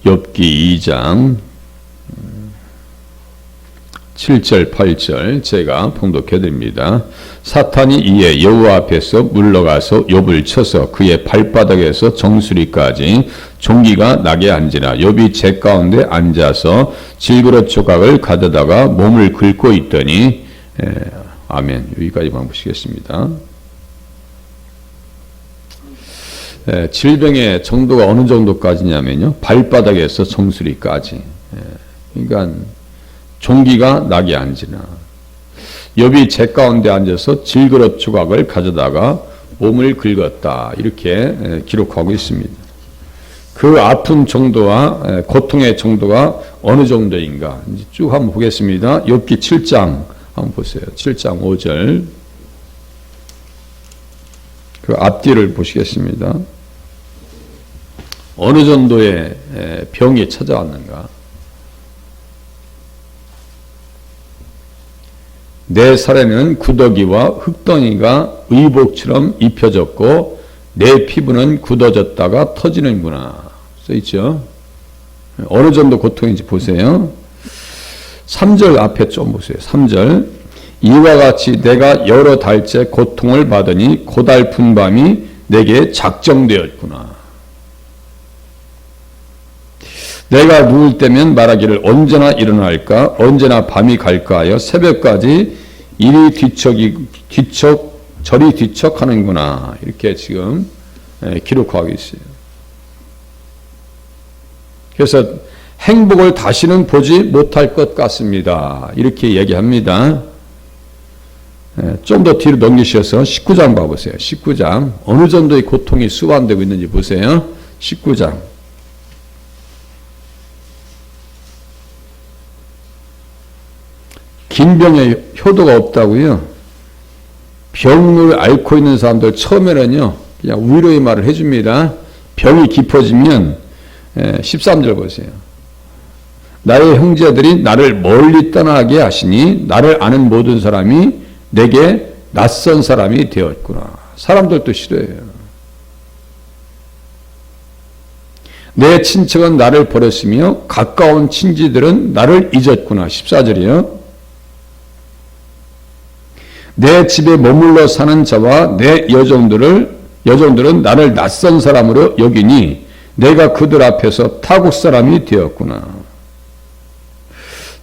욥기 2장 7절 8절 제가 봉독해 드립니다. 사탄이 이에 여호와 앞에서 물러가서 욥을 쳐서 그의 발바닥에서 정수리까지 종기가 나게 한지라. 욥이 재 가운데 앉아서 질그릇 조각을 가져다가 몸을 긁고 있더니 아멘. 여기까지만 보시겠습니다. 질병의 정도가 어느 정도까지냐면요, 발바닥에서 정수리까지. 그러니까 종기가 나게 앉으나. 욥이 재 가운데 앉아서 질그릇 조각을 가져다가 몸을 긁었다, 이렇게 기록하고 있습니다. 그 아픈 정도와 고통의 정도가 어느 정도인가 이제 쭉 한번 보겠습니다. 욥기 7장 한번 보세요. 7장 5절 그 앞뒤를 보시겠습니다. 어느 정도의 병이 찾아왔는가. 내 살에는 구더기와 흙덩이가 의복처럼 입혀졌고 내 피부는 굳어졌다가 터지는구나 써있죠. 어느 정도 고통인지 보세요. 3절 앞에 좀 보세요. 3절 이와 같이 내가 여러 달째 고통을 받으니 고달픈 밤이 내게 작정되었구나. 내가 누울 때면 말하기를 언제나 일어날까 언제나 밤이 갈까 하여 새벽까지 이리 저리 뒤척하는구나. 이렇게 지금 기록하고 있어요. 그래서 행복을 다시는 보지 못할 것 같습니다. 이렇게 얘기합니다. 좀 더 뒤로 넘기셔서 19장 봐보세요. 19장 어느 정도의 고통이 수반되고 있는지 보세요. 19장 긴 병에 효도가 없다고요. 병을 앓고 있는 사람들 처음에는요 그냥 위로의 말을 해줍니다. 병이 깊어지면 13절 보세요. 나의 형제들이 나를 멀리 떠나게 하시니 나를 아는 모든 사람이 내게 낯선 사람이 되었구나. 사람들도 싫어해요. 내 친척은 나를 버렸으며 가까운 친지들은 나를 잊었구나. 14절이요. 내 집에 머물러 사는 자와 내 여종들은 나를 낯선 사람으로 여기니 내가 그들 앞에서 타국 사람이 되었구나.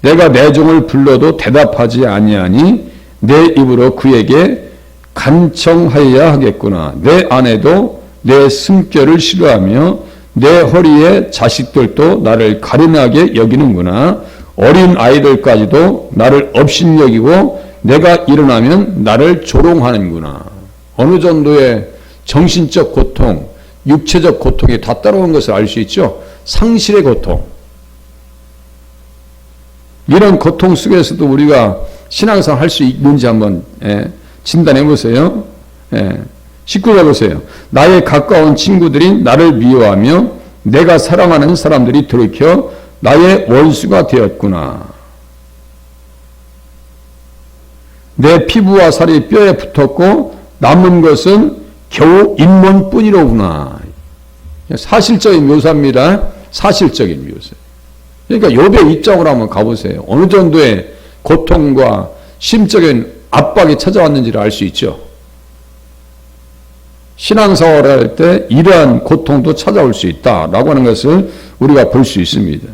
내가 내 종을 불러도 대답하지 아니하니 내 입으로 그에게 간청하여야 하겠구나. 내 아내도 내 숨결을 싫어하며 내 허리에 자식들도 나를 가련하게 여기는구나. 어린 아이들까지도 나를 업신여기고 내가 일어나면 나를 조롱하는구나. 어느 정도의 정신적 고통, 육체적 고통이 다 따라오는 것을 알 수 있죠. 상실의 고통. 이런 고통 속에서도 우리가 신앙생활 할 수 있는지 한번 진단해 보세요. 19절 보세요. 나의 가까운 친구들이 나를 미워하며 내가 사랑하는 사람들이 돌이켜 나의 원수가 되었구나. 내 피부와 살이 뼈에 붙었고 남은 것은 겨우 잇몸뿐이로구나. 사실적인 묘사입니다. 사실적인 묘사. 그러니까 욥의 입장으로 한번 가보세요. 어느 정도의 고통과 심적인 압박이 찾아왔는지를 알 수 있죠. 신앙생활을 할 때 이러한 고통도 찾아올 수 있다라고 하는 것을 우리가 볼 수 있습니다.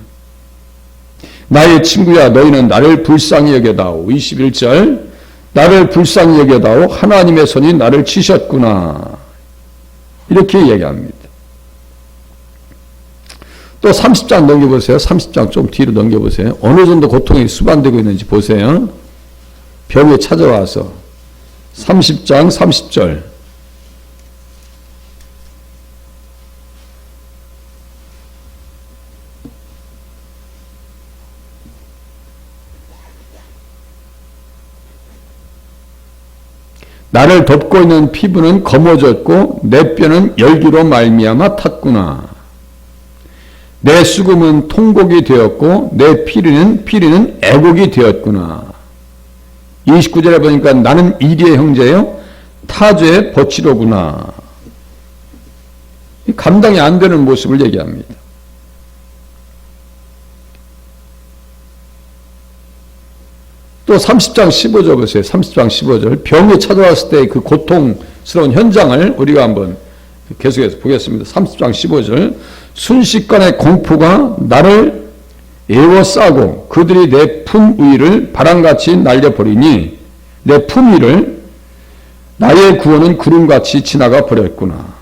나의 친구야 너희는 나를 불쌍히 여겨다오. 21절 나를 불쌍히 여겨다오. 하나님의 손이 나를 치셨구나. 이렇게 얘기합니다. 또 30장 넘겨보세요. 30장 좀 뒤로 넘겨보세요. 어느 정도 고통이 수반되고 있는지 보세요. 병이 찾아와서 30장 30절 나를 덮고 있는 피부는 검어졌고 내 뼈는 열기로 말미암아 탔구나. 내 수금은 통곡이 되었고 내 피리는 애곡이 되었구나. 29절에 보니까 나는 이리의 형제요 타조의 버치로구나. 감당이 안 되는 모습을 얘기합니다. 또 30장 15절 보세요. 30장 15절. 병이 찾아왔을 때 그 고통스러운 현장을 우리가 한번 계속해서 보겠습니다. 30장 15절. 순식간에 공포가 나를 에워싸고 그들이 내 품 위를 바람같이 날려버리니 내 품 위를 나의 구원은 구름같이 지나가 버렸구나.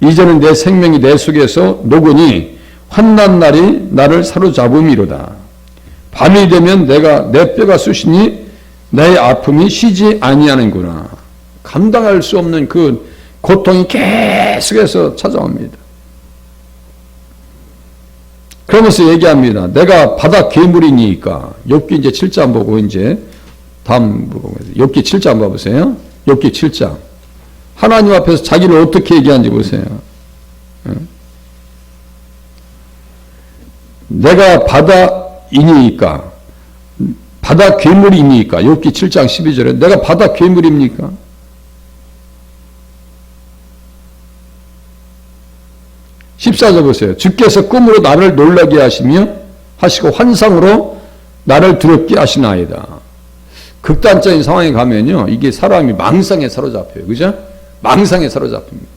이제는 내 생명이 내 속에서 녹으니 환난 날이 나를 사로잡음이로다. 밤이 되면 내 뼈가 쑤시니 내 아픔이 쉬지 아니하는구나. 감당할 수 없는 그 고통이 계속해서 찾아옵니다. 그러면서 얘기합니다. 내가 바다 괴물이니까. 욥기 이제 7장 보고 이제 다음 욥기 7장 봐보세요. 욥기 7장. 하나님 앞에서 자기를 어떻게 얘기하는지 보세요. 내가 바다이니까. 바다 괴물이니까. 욥기 7장 12절에 내가 바다 괴물입니까? 14절 보세요. 주께서 꿈으로 나를 놀라게 하시고 환상으로 나를 두렵게 하시나이다. 극단적인 상황에 가면요, 이게 사람이 망상에 사로잡혀요. 그죠? 망상에 사로잡힙니다.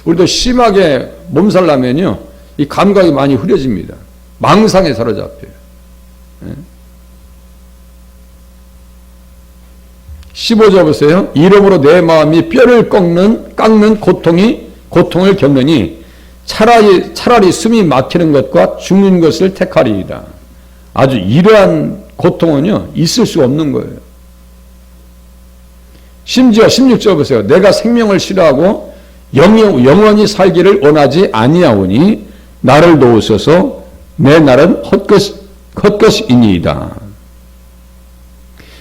우리도 심하게 몸살 나면요, 이 감각이 많이 흐려집니다. 망상에 사로잡혀요. 15절 보세요. 이러므로 내 마음이 뼈를 깎는 고통을 겪느니 차라리 숨이 막히는 것과 죽는 것을 택하리이다. 아주 이러한 고통은요, 있을 수 없는 거예요. 심지어 16절 보세요. 내가 생명을 싫어하고 영원히 살기를 원하지 아니하오니 나를 도우소서. 내 날은 헛것이니이다.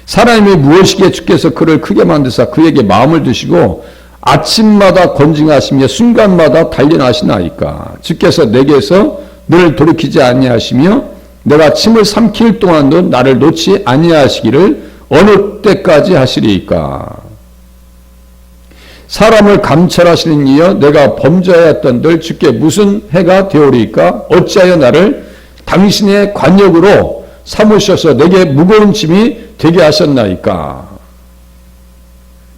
사람이 무엇이기에 주께서 그를 크게 만드사 그에게 마음을 두시고 아침마다 건징하시며 순간마다 단련하시나이까. 주께서 내게서 너를 돌이키지 아니하시며 내가 침을 삼킬 동안도 나를 놓지 아니하시기를 어느 때까지 하시리이까. 사람을 감찰하시는 이여 내가 범죄하였던들 주께 무슨 해가 되오리이까. 어찌하여 나를 당신의 관역으로 삼으셔서 내게 무거운 짐이 되게 하셨나이까.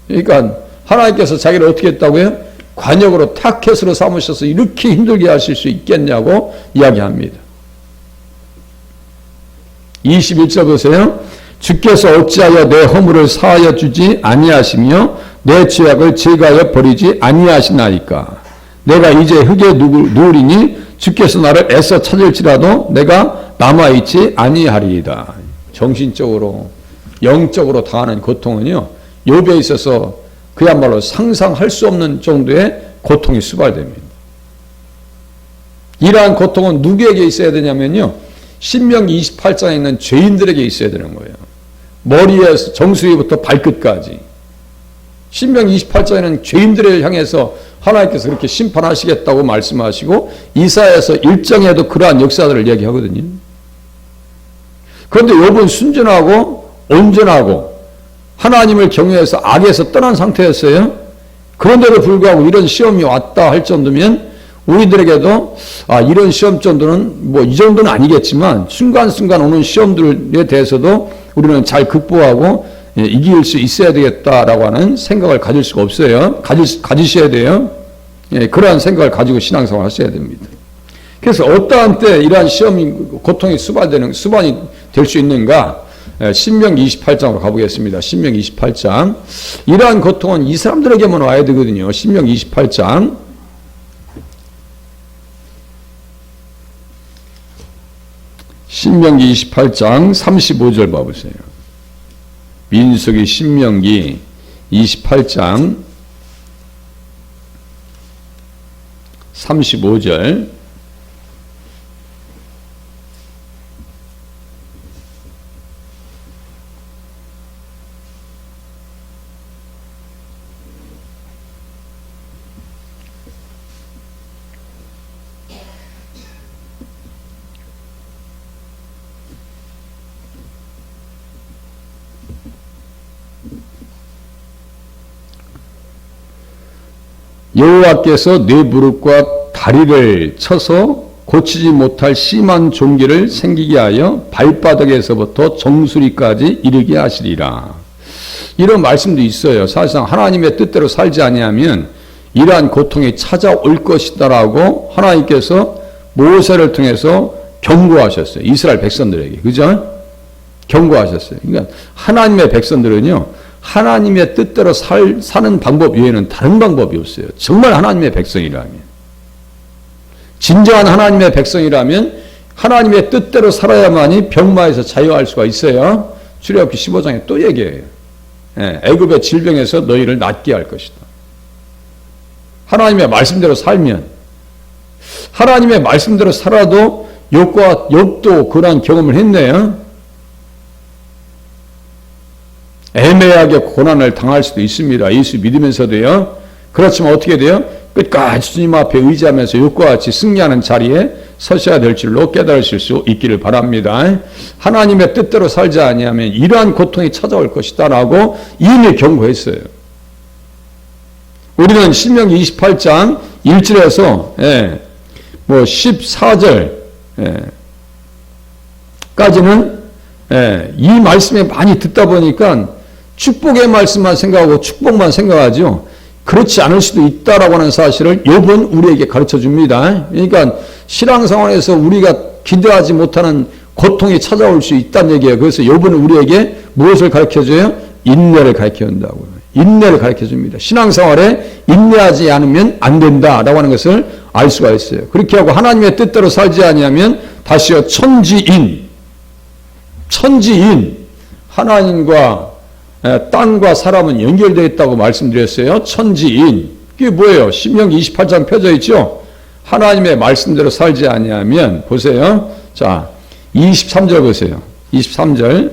그러니까 하나님께서 자기를 어떻게 했다고요? 관역으로 타켓으로 삼으셔서 이렇게 힘들게 하실 수 있겠냐고 이야기합니다. 21절 보세요. 주께서 어찌하여 내 허물을 사하여 주지 아니하시며 내 죄악을 제거하여 버리지 아니하시나이까. 내가 이제 흙에 누우리니 주께서 나를 애써 찾을지라도 내가 남아있지 아니하리이다. 정신적으로 영적으로 당하는 고통은요, 욥에 있어서 그야말로 상상할 수 없는 정도의 고통이 수발됩니다. 이러한 고통은 누구에게 있어야 되냐면요, 신명기 28장에 있는 죄인들에게 있어야 되는 거예요. 머리에서 정수리부터 발끝까지. 신명기 28장에는 죄인들을 향해서 하나님께서 그렇게 심판하시겠다고 말씀하시고 이사야서 1장에도 그러한 역사들을 이야기하거든요. 그런데 욥은 순전하고 온전하고 하나님을 경외해서 악에서 떠난 상태였어요. 그런데도 불구하고 이런 시험이 왔다 할 정도면 우리들에게도 이런 시험 정도는 뭐 이 정도는 아니겠지만 순간순간 오는 시험들에 대해서도 우리는 잘 극복하고 이길 수 있어야 되겠다라고 하는 생각을 가질 수가 없어요. 가지셔야 돼요. 그러한 생각을 가지고 신앙생활 하셔야 됩니다. 그래서 어떠한 때 이러한 시험이 고통이 수반이 될 수 있는가? 신명기 28장으로 가보겠습니다. 신명기 28장. 이러한 고통은 이 사람들에게만 와야 되거든요. 신명기 28장. 신명기 28장 35절 봐보세요. 민수기 신명기 28장 35절. 여호와께서 네 무릎과 다리를 쳐서 고치지 못할 심한 종기를 생기게 하여 발바닥에서부터 정수리까지 이르게 하시리라. 이런 말씀도 있어요. 사실상 하나님의 뜻대로 살지 아니하면 이러한 고통이 찾아올 것이다라고 하나님께서 모세를 통해서 경고하셨어요. 이스라엘 백성들에게. 그죠? 경고하셨어요. 그러니까 하나님의 백성들은요, 하나님의 뜻대로 사는 방법 외에는 다른 방법이 없어요. 정말 하나님의 백성이라면. 진정한 하나님의 백성이라면 하나님의 뜻대로 살아야만이 병마에서 자유할 수가 있어요. 출애굽기 15장에 또 얘기해요. 애굽의 질병에서 너희를 낫게 할 것이다. 하나님의 말씀대로 살면, 하나님의 말씀대로 살아도 욥도 그러한 경험을 했네요. 애매하게 고난을 당할 수도 있습니다. 예수 믿으면서도요. 그렇지만 어떻게 돼요? 끝까지 주님 앞에 의지하면서 욥과 같이 승리하는 자리에 서셔야 될 줄로 깨달으실 수 있기를 바랍니다. 하나님의 뜻대로 살지 아니하면 이러한 고통이 찾아올 것이다 라고 이미 경고했어요. 우리는 신명기 28장 1절에서 14절 까지는 이 말씀에 많이 듣다 보니까 축복의 말씀만 생각하고 축복만 생각하죠. 그렇지 않을 수도 있다라고 하는 사실을 욥은 우리에게 가르쳐 줍니다. 그러니까 신앙생활에서 우리가 기대하지 못하는 고통이 찾아올 수 있다는 얘기예요. 그래서 욥은 우리에게 무엇을 가르쳐 줘요? 인내를 가르쳐 준다고요. 인내를 가르쳐 줍니다. 신앙생활에 인내하지 않으면 안 된다라고 하는 것을 알 수가 있어요. 그렇게 하고 하나님의 뜻대로 살지 아니하면 다시요 천지인 하나님과 땅과 사람은 연결되어 있다고 말씀드렸어요. 천지인. 그게 뭐예요? 신명기 28장 펴져 있죠? 하나님의 말씀대로 살지 아니하면, 보세요. 자, 23절 보세요. 23절.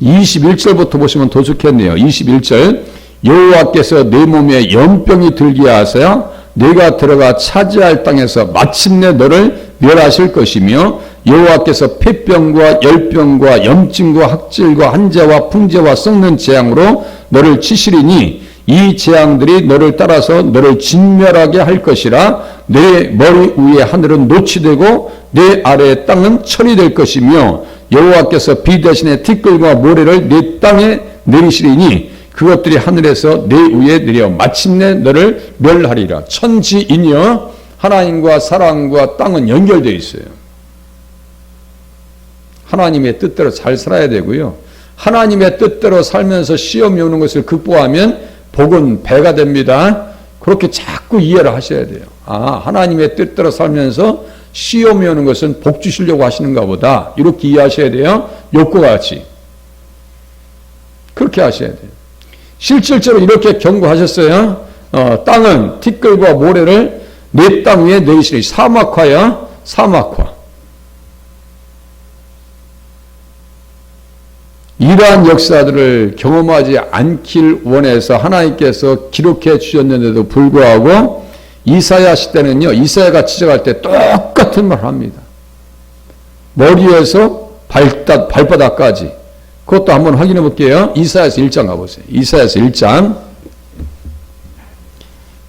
21절부터 보시면 더 좋겠네요. 21절. 여호와께서 내 몸에 연병이 들게 하사 내가 들어가 차지할 땅에서 마침내 너를 멸하실 것이며 여호와께서 폐병과 열병과 염증과 학질과 한재와 풍재와 썩는 재앙으로 너를 치시리니 이 재앙들이 너를 따라서 너를 진멸하게 할 것이라. 내 머리 위에 하늘은 노치되고 내 아래의 땅은 철이 될 것이며 여호와께서 비 대신에 티끌과 모래를 내 땅에 내리시리니 그것들이 하늘에서 내 위에 내려 마침내 너를 멸하리라. 천지인이여 하나님과 사람과 땅은 연결되어 있어요. 하나님의 뜻대로 잘 살아야 되고요. 하나님의 뜻대로 살면서 시험이 오는 것을 극복하면 복은 배가 됩니다. 그렇게 자꾸 이해를 하셔야 돼요. 아, 하나님의 뜻대로 살면서 시험이 오는 것은 복 주시려고 하시는가 보다. 이렇게 이해하셔야 돼요. 욥과 같이. 그렇게 하셔야 돼요. 실질적으로 이렇게 경고하셨어요. 땅은 티끌과 모래를 내 땅 위에 내리시니 사막화야, 사막화. 이러한 역사들을 경험하지 않길 원해서 하나님께서 기록해 주셨는데도 불구하고 이사야 시대는요, 이사야가 지적할 때 똑같은 말을 합니다. 머리에서 발바닥까지. 그것도 한번 확인해 볼게요. 이사야서 1장 가보세요. 이사야서 1장.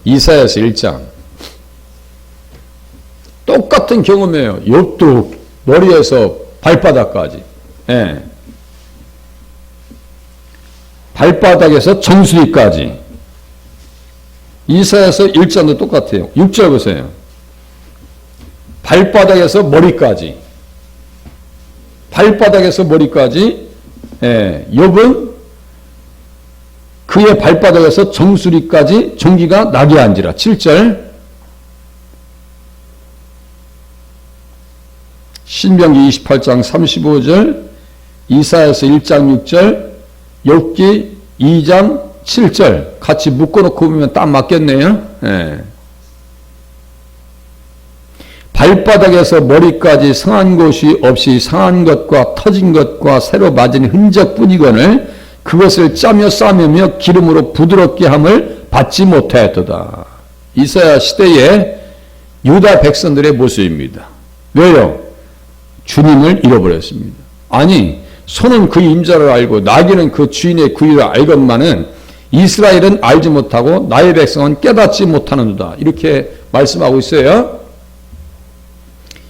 이사야서 1장. 똑같은 경험이에요. 욥도 머리에서 발바닥까지. 예. 발바닥에서 정수리까지. 이사야서 1장도 똑같아요. 6절 보세요. 발바닥에서 머리까지. 발바닥에서 머리까지. 예, 욥은 그의 발바닥에서 정수리까지 종기가 나게 한지라. 7절. 신명기 28장 35절, 이사야서 1장 6절, 욥기 2장 7절 같이 묶어놓고 보면 딱 맞겠네요. 예. 발바닥에서 머리까지 상한 곳이 없이 상한 것과 터진 것과 새로 맞은 흔적뿐이거늘 그것을 짜며 싸매며 기름으로 부드럽게 함을 받지 못하였도다. 이사야 시대의 유다 백성들의 모습입니다. 왜요? 주님을 잃어버렸습니다. 아니, 소는 그 임자를 알고 나귀는 그 주인의 구유를 알건만은 이스라엘은 알지 못하고 나의 백성은 깨닫지 못하는도다. 이렇게 말씀하고 있어요.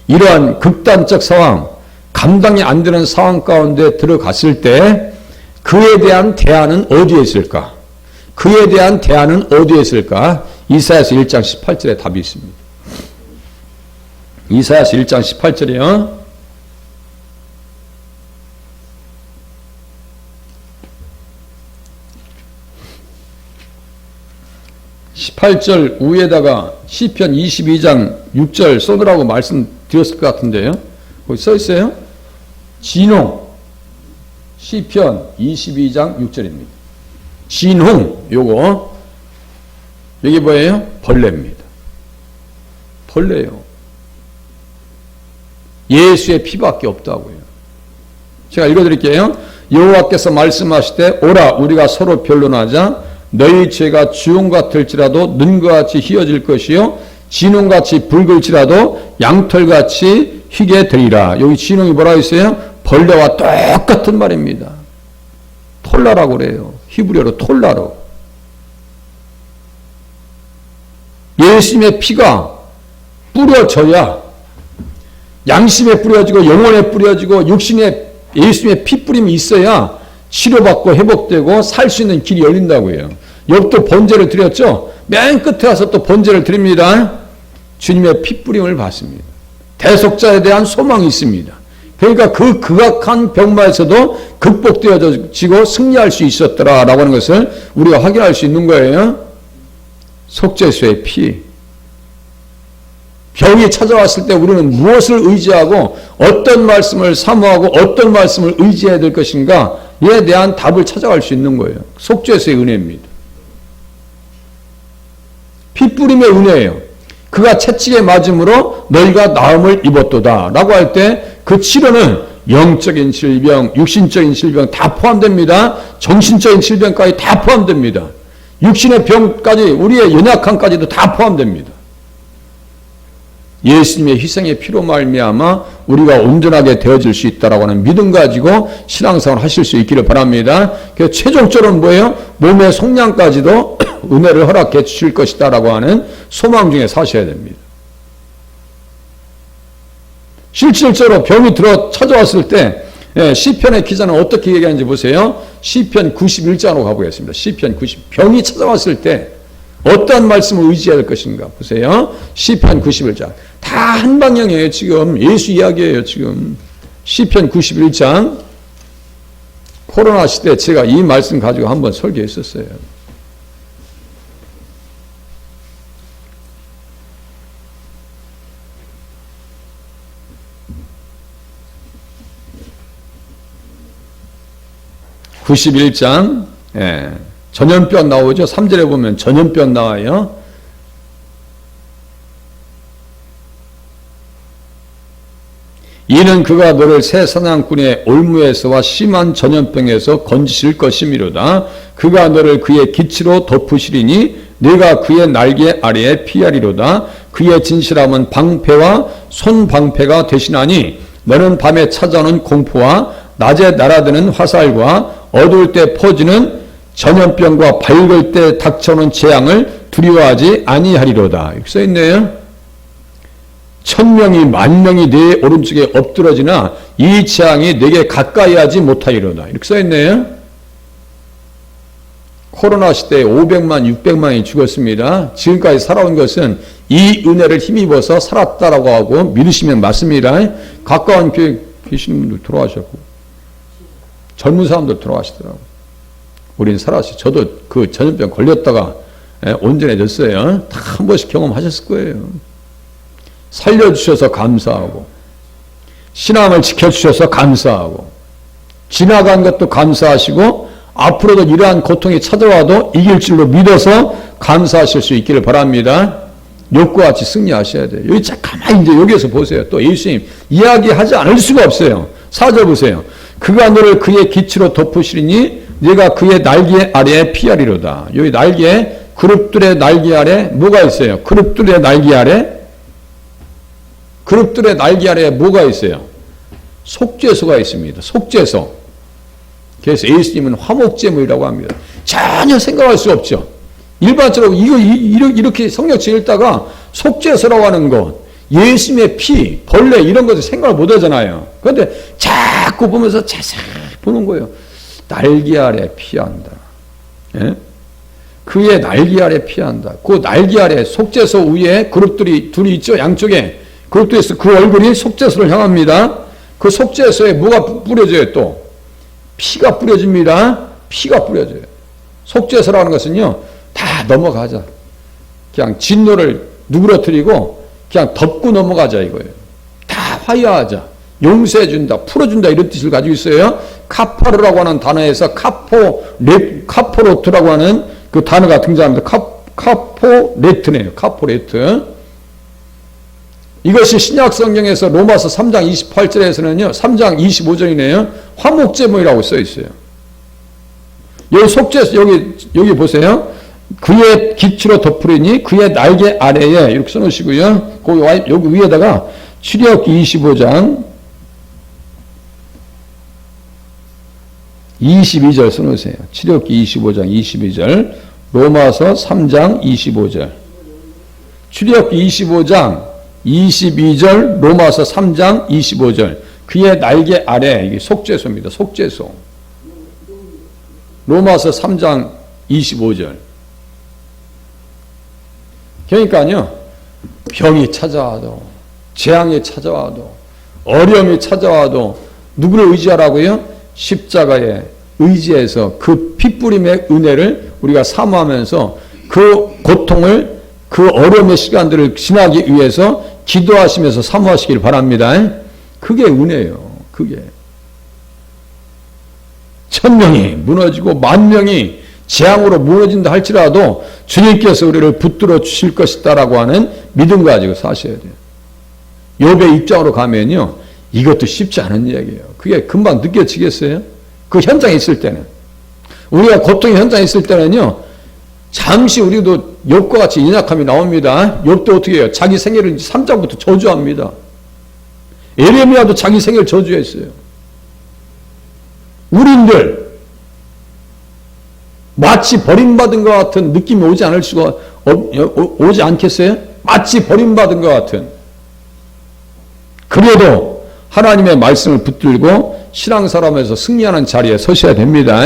이러한 극단적 상황, 감당이 안 되는 상황 가운데 들어갔을 때 그에 대한 대안은 어디에 있을까? 그에 대한 대안은 어디에 있을까? 이사야서 1장 18절에 답이 있습니다. 이사야서 1장 18절이요. 18절 위에다가 시편 22장 6절 써놓으라고 말씀드렸을 것 같은데요. 거기 써 있어요. 진홍 시편 22장 6절입니다. 진홍 요거 여기 뭐예요? 벌레입니다. 벌레요. 예수의 피밖에 없다고요. 제가 읽어드릴게요. 여호와께서 말씀하시되 오라 우리가 서로 변론하자. 너희 죄가 주홍 같을지라도 눈과 같이 희어질 것이요 진홍같이 붉을지라도 양털같이 희게 되리라. 여기 진홍이 뭐라고 했어요? 벌레와 똑같은 말입니다. 톨라라고 그래요. 히브리어로 톨라로. 예수님의 피가 뿌려져야 양심에 뿌려지고 영혼에 뿌려지고 육신에 예수님의 피 뿌림이 있어야 치료받고 회복되고 살 수 있는 길이 열린다고요. 욥도 번제를 드렸죠. 맨 끝에 와서 또 번제를 드립니다. 주님의 피 뿌림을 받습니다. 대속자에 대한 소망이 있습니다. 그러니까 그 극악한 병마에서도 극복되어지고 승리할 수 있었더라라고 하는 것을 우리가 확인할 수 있는 거예요. 속죄수의 피. 병이 찾아왔을 때 우리는 무엇을 의지하고 어떤 말씀을 사모하고 어떤 말씀을 의지해야 될 것인가에 대한 답을 찾아갈 수 있는 거예요. 속죄수의 은혜입니다. 피 뿌림의 은혜예요. 그가 채찍에 맞음으로 너희가 나음을 입었도다 라고 할 때 그 치료는 영적인 질병, 육신적인 질병 다 포함됩니다. 정신적인 질병까지 다 포함됩니다. 육신의 병까지 우리의 연약함까지도 다 포함됩니다. 예수님의 희생의 피로 말미암아 우리가 온전하게 되어질 수 있다라고 하는 믿음 가지고 신앙생활 하실 수 있기를 바랍니다. 그래서 최종적으로는 뭐예요? 몸의 속량까지도 은혜를 허락해 주실 것이다라고 하는 소망 중에 사셔야 됩니다. 실질적으로 병이 찾아왔을 때 시편의 기자는 어떻게 얘기하는지 보세요. 시편 91장으로 가보겠습니다. 시편 90 병이 찾아왔을 때 어떠한 말씀을 의지해야 할 것인가 보세요. 시편 91장 다 한 방향이에요. 지금 예수 이야기예요. 지금 시편 91장 코로나 시대 제가 이 말씀 가지고 한번 설교했었어요. (91장) 전염병 나오죠. 3절에 보면 전염병 나와요. 이는 그가 너를 새 사냥꾼의 올무에서와 심한 전염병에서 건지실 것이미로다. 그가 너를 그의 기치로 덮으시리니 네가 그의 날개 아래에 피하리로다. 그의 진실함은 방패와 손방패가 되시나니 너는 밤에 찾아오는 공포와 낮에 날아드는 화살과 어두울 때 퍼지는 전염병과 밝을 때 닥쳐오는 재앙을 두려워하지 아니하리로다. 이렇게 써있네요. 1000명이 10,000명이 네 오른쪽에 엎드러지나 이 재앙이 네게 가까이 하지 못하리로다. 이렇게 써있네요. 코로나 시대에 500만, 600만이 죽었습니다. 지금까지 살아온 것은 이 은혜를 힘입어서 살았다라고 하고 믿으시면 맞습니다. 가까운 교회 계시는 분들 돌아가셨고 젊은 사람들 돌아가시더라고요. 우린 살았어요. 저도 그 전염병 걸렸다가 온전해졌어요. 다 한 번씩 경험하셨을 거예요. 살려주셔서 감사하고 신앙을 지켜주셔서 감사하고 지나간 것도 감사하시고 앞으로도 이러한 고통이 찾아와도 이길 줄로 믿어서 감사하실 수 있기를 바랍니다. 욥과 같이 승리하셔야 돼요. 여기 가만히 이제 여기에서 보세요. 또 예수님 이야기하지 않을 수가 없어요. 4절 보세요. 그가 너를 그의 기치로 덮으시리니 네가 그의 날개 아래에 피하리로다. 여기 날개, 그룹들의 날개 아래 뭐가 있어요? 그룹들의 날개 아래? 그룹들의 날개 아래에 뭐가 있어요? 속죄소가 있습니다. 속죄소. 그래서 예수님은 화목제물이라고 합니다. 전혀 생각할 수 없죠. 일반적으로 이렇게 성경책 읽다가 속죄서라고 하는 것, 예수님의 피, 벌레 이런 것을 생각을 못 하잖아요. 그런데 자꾸 보면서 자세히 보는 거예요. 날개 아래 피한다. 예? 그의 날개 아래 피한다. 그 날개 아래 속죄서 위에 그룹들이 둘이 있죠. 양쪽에 그룹들에서 그 얼굴이 속죄서를 향합니다. 그 속죄서에 뭐가 뿌려져요? 또 피가 뿌려집니다. 피가 뿌려져요. 속죄서라는 것은요, 다 넘어가자. 그냥 진노를 누그러뜨리고 그냥 덮고 넘어가자 이거예요. 다 화해하자. 용서해준다. 풀어준다. 이런 뜻을 가지고 있어요. 카파르라고 하는 단어에서 카포로트라고 하는 그 단어가 등장합니다. 카포레트네요. 카포레트. 이것이 신약 성경에서 로마서 3장 28절에서는요, 3장 25절이네요. 화목제물이라고 써 있어요. 여기 속죄, 여기 보세요. 그의 기초로 덮으리니 그의 날개 아래에 이렇게 써놓으시고요. 여기 위에다가 출애굽기 25장 22절 써놓으세요. 출애굽기 25장 22절, 로마서 3장 25절, 출애굽기 25장 22절, 로마서 3장 25절. 그의 날개 아래, 이게 속죄소입니다. 속죄소. 로마서 3장 25절. 그러니까요, 병이 찾아와도, 재앙이 찾아와도, 어려움이 찾아와도 누구를 의지하라고요? 십자가에 의지해서 그 핏부림의 은혜를 우리가 사모하면서 그 고통을, 그 어려움의 시간들을 지나기 위해서 기도하시면서 사모하시길 바랍니다. 그게 은혜예요. 그게. 1000명이 무너지고 10,000명이 재앙으로 무너진다 할지라도 주님께서 우리를 붙들어 주실 것이다라고 하는 믿음 가지고 사셔야 돼요. 욥의 입장으로 가면요, 이것도 쉽지 않은 이야기예요. 그게 금방 느껴지겠어요? 그 현장에 있을 때는. 우리가 고통의 현장에 있을 때는요, 잠시 우리도 욥과 같이 인약함이 나옵니다. 욥도 어떻게 해요? 자기 생애를 3장부터 저주합니다. 에레미야도 자기 생애를 저주했어요. 우리들 마치 버림받은 것 같은 느낌이 오지 않겠어요? 마치 버림받은 것 같은. 그래도 하나님의 말씀을 붙들고 신앙사람에서 승리하는 자리에 서셔야 됩니다.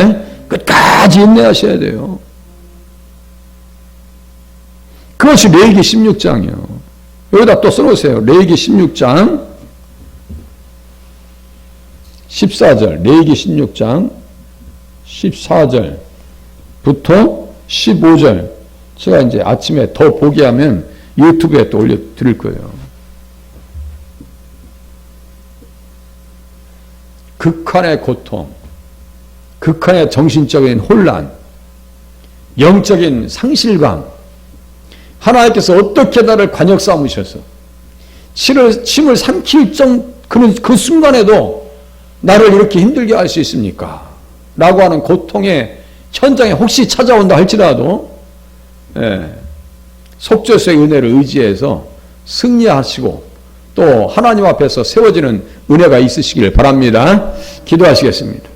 끝까지 인내하셔야 돼요. 그것이 레위기 16장이요. 여기다 또 써놓으세요. 레위기 16장 14절, 레위기 16장 14절부터 15절. 제가 이제 아침에 더 보게 하면 유튜브에 또 올려드릴 거예요. 극한의 고통, 극한의 정신적인 혼란, 영적인 상실감, 하나님께서 어떻게 나를 관역 삼으셔서 침을 삼킬 그 순간에도 나를 이렇게 힘들게 할 수 있습니까? 라고 하는 고통의 현장에 혹시 찾아온다 할지라도 속죄서의 은혜를 의지해서 승리하시고 또 하나님 앞에서 세워지는 은혜가 있으시길 바랍니다. 기도하시겠습니다.